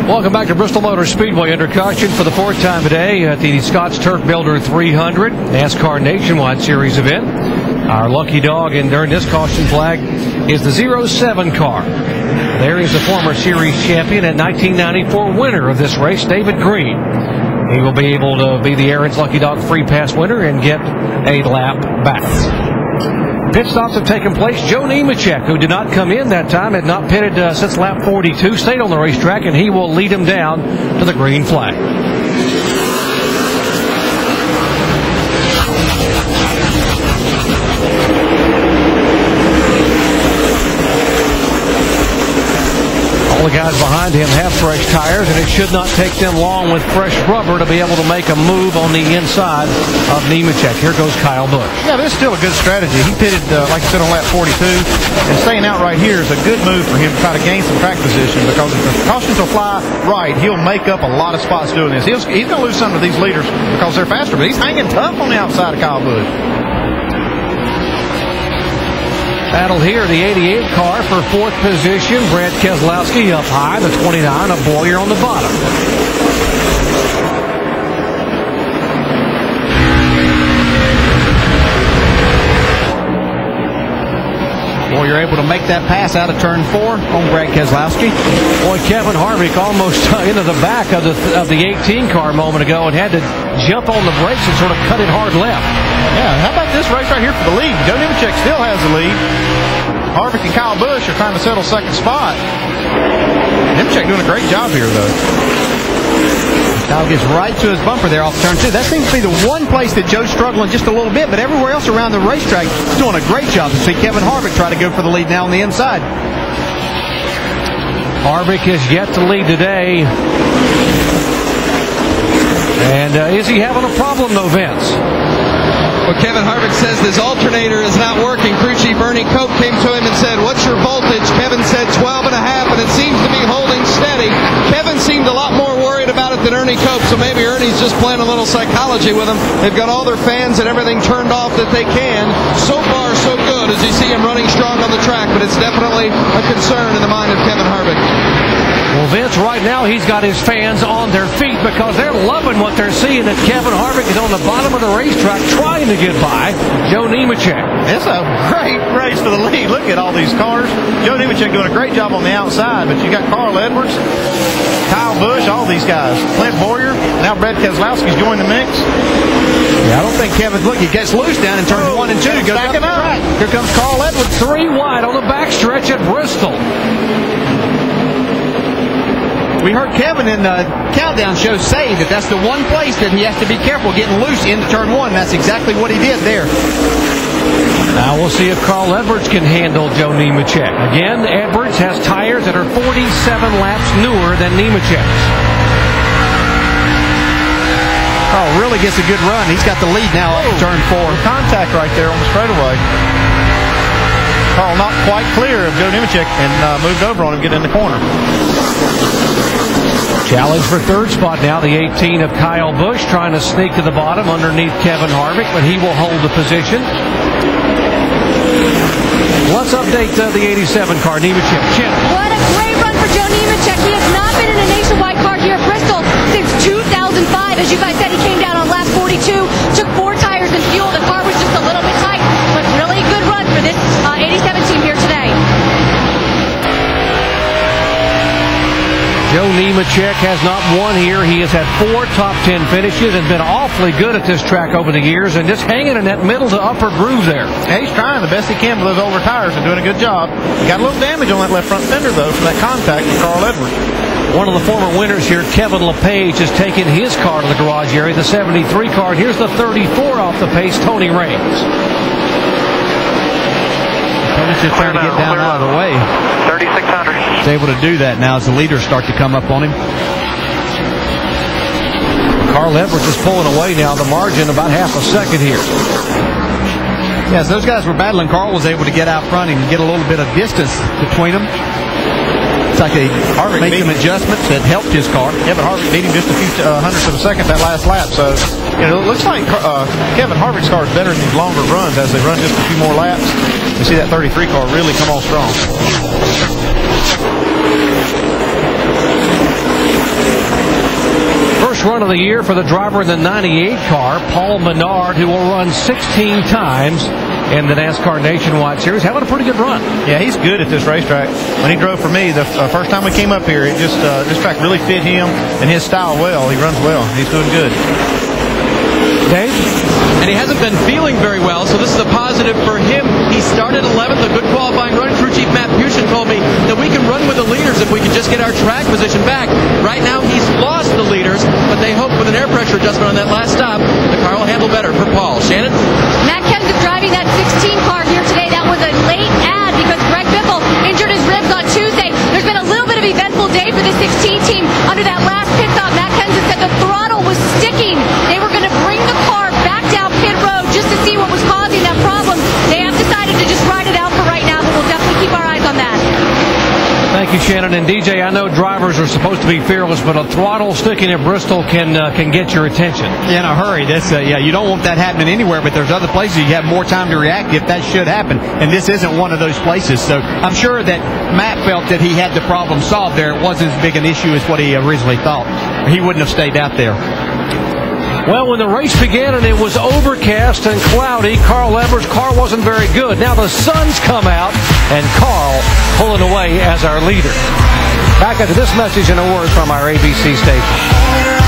Welcome back to Bristol Motor Speedway, under caution for the fourth time today at the Scott's Turf Builder 300 NASCAR Nationwide Series event. Our lucky dog and during this caution flag is the 07 car. There is the former series champion and 1994 winner of this race, David Green. He will be able to be the Aaron's Lucky Dog free pass winner and get a lap back. Pit stops have taken place. Joe Nemechek, who did not come in that time, had not pitted since lap 42, stayed on the racetrack, and he will lead him down to the green flag. All the guys behind him have fresh tires, and it should not take them long with fresh rubber to be able to make a move on the inside of Nemechek. Here goes Kyle Busch. Yeah, but it's still a good strategy. He pitted, like I said, on lap 42, and staying out right here is a good move for him to try to gain some track position, because if the cautions will fly right, he'll make up a lot of spots doing this. He's going to lose some of these leaders because they're faster, but he's hanging tough on the outside of Kyle Busch. Battle here, the 88 car for fourth position. Brad Keselowski up high, the 29 of Boyer on the bottom. Boyer able to make that pass out of turn 4 on Brad Keselowski. Boy, Kevin Harvick almost into the back of the 18 car a moment ago and had to jump on the brakes and sort of cut it hard left. Yeah, how about this race right here for the lead? Joe Nemechek still has the lead. Harvick and Kyle Busch are trying to settle second spot. Nemechek doing a great job here, though. Kyle gets right to his bumper there off turn 2. That seems to be the one place that Joe's struggling just a little bit, but everywhere else around the racetrack, he's doing a great job to see Kevin Harvick try to go for the lead now on the inside. Harvick has yet to lead today. And is he having a problem, though, Vince? Well, Kevin Harvick says his alternator is not working. Crew Chief Ernie Cope came to him and said, "What's your voltage?" Kevin said 12.5, and it seems to be holding steady. Kevin seemed a lot more worried about it than Ernie Cope, so maybe Ernie's just playing a little psychology with him. They've got all their fans and everything turned off that they can. So far, so good, as you see him running strong on the track, but it's definitely a concern in the mind of Kevin Harvick. Well, Vince, right now he's got his fans on their feet because they're loving what they're seeing, that Kevin Harvick is on the bottom of the racetrack trying to get by Joe Nemechek. It's a great race for the lead. Look at all these cars. Joe Nemechek doing a great job on the outside, but you got Carl Edwards, Kyle Busch, all these guys. Clint Boyer, now Brad Keselowski's joined the mix. Yeah, I don't think Kevin, look, he gets loose down in turns 1 and 2. Goes up the track. Here comes Carl Edwards. 3 wide on the backstretch at Bristol. We heard Kevin in the countdown show say that that's the one place that he has to be careful getting loose into turn 1. That's exactly what he did there. Now we'll see if Carl Edwards can handle Joe Nemechek. Again, Edwards has tires that are 47 laps newer than Nemechek's. Oh, really gets a good run. He's got the lead now up turn 4. Contact right there on the straightaway. Carl not quite clear of Joe Nemechek and moved over on him, get in the corner. Challenge for third spot now, the 18 of Kyle Busch trying to sneak to the bottom underneath Kevin Harvick, but he will hold the position. Let's update the 87 car, Nemechek. Chip. What a great run for Joe Nemechek. He has not been in a nationwide car here at Bristol since 2005. As you guys said, he came down on lap 42, took 4 tires and fuel. The car was just a little bit tight, but really good run for this 87 team here today. Joe Nemechek has not won here. He has had 4 top 10 finishes and been awfully good at this track over the years and just hanging in that middle to upper groove there. Yeah, he's trying the best he can with those over tires and doing a good job. He got a little damage on that left front fender, though, from that contact with Carl Edwards. One of the former winners here, Kevin LePage, has taken his car to the garage area, the 73 car. Here's the 34 off the pace, Tony Raines. Tony's just trying to get down out of the way. 3,600. He's able to do that now as the leaders start to come up on him. Carl Edwards is pulling away now, the margin about half a second here. Yes, those guys were battling. Carl was able to get out front and get a little bit of distance between them. It's like they made some adjustments that helped his car. Yeah, but Harvick beat him just a few hundredths of a second that last lap. So, you know, it looks like Kevin Harvick's car is better in these longer runs as they run just a few more laps. You see that 33 car really come on strong. run of the year for the driver in the 98 car, Paul Menard, who will run 16 times in the NASCAR Nationwide Series. Having a pretty good run. Yeah, he's good at this racetrack. When he drove for me, the first time we came up here, it just this track really fit him and his style well. He runs well. He's doing good. Dave? And he hasn't been feeling very well, so this is a positive for him. He started 11th, a good qualifying run. Crew Chief Matt Pushin told me that we can run with the leaders if we can just get our track position back. Right now, he's lost the leaders, but they hope with an air pressure adjustment on that last stop, the car will handle better for Paul. Shannon? Matt Kenseth driving that 16 car here today. That was a late ad because Greg Biffle injured his ribs on Tuesday. There's been a little bit of eventful day for the 16 team. Under that last pit stop, Matt Kenseth said the throttle was sticking. They were going to bring the car back down pit road just to see what was causing that problem. They have decided to just ride it out for right now, but we'll definitely keep our eyes on that. Thank you, Shannon. And DJ, I know drivers are supposed to be fearless, but a throttle sticking at Bristol can get your attention. In a hurry. You don't want that happening anywhere, but there's other places you have more time to react if that should happen. And this isn't one of those places. So I'm sure that Matt felt that he had the problem solved there. It wasn't as big an issue as what he originally thought. He wouldn't have stayed out there. Well, when the race began and it was overcast and cloudy, Carl Edwards' car wasn't very good. Now the sun's come out and Carl pulling away as our leader. Back after this message and a word from our ABC station.